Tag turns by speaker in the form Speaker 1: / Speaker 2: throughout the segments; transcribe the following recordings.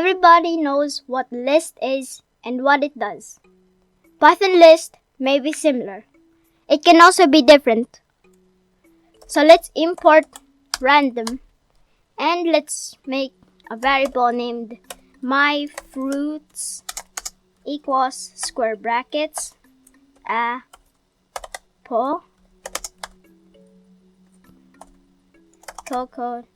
Speaker 1: Everybody knows what list is and what it does. Python list may be similar. It can also be different. So let's import random and let's make a variable named myFruits equals square brackets apple coconut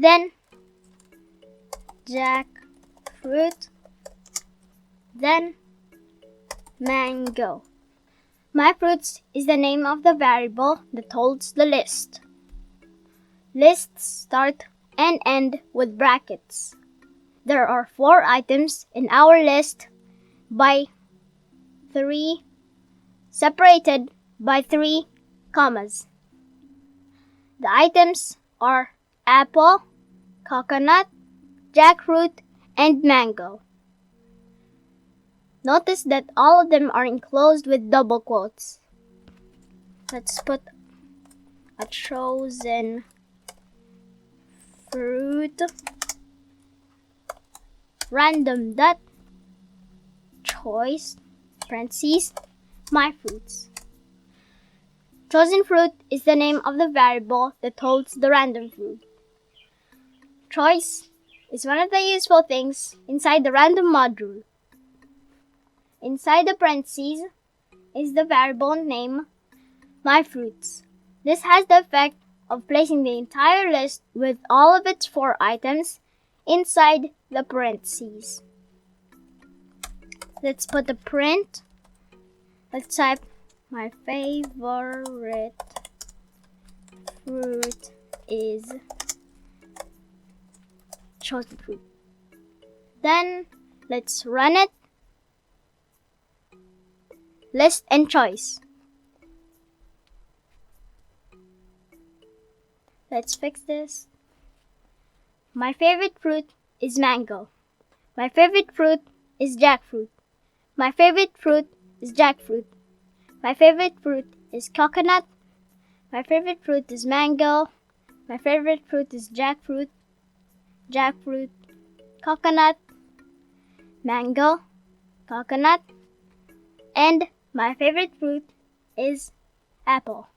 Speaker 1: then jackfruit then mango. MyFruits is the name of the variable that holds the list. Lists start and end with brackets. There are 4 items in our list by 3, separated by 3 commas. The items are apple, coconut, jackfruit, and mango. Notice that all of them are enclosed with double quotes. Let's put a chosen fruit random.choice parentheses myFruits. Chosen fruit is the name of the variable that holds the random fruit. Choice is one of the useful things inside the random module. Inside the parentheses is the variable name myFruits. This has the effect of placing the entire list with all of its 4 items inside the parentheses. Let's put a print. Let's type my favorite fruit is chosen fruit. Then let's run it. List and choice. Let's fix this. My favorite fruit is mango. My favorite fruit is jackfruit. My favorite fruit is jackfruit. My favorite fruit is coconut. My favorite fruit is mango. My favorite fruit is jackfruit, coconut, mango, coconut, and my favorite fruit is apple.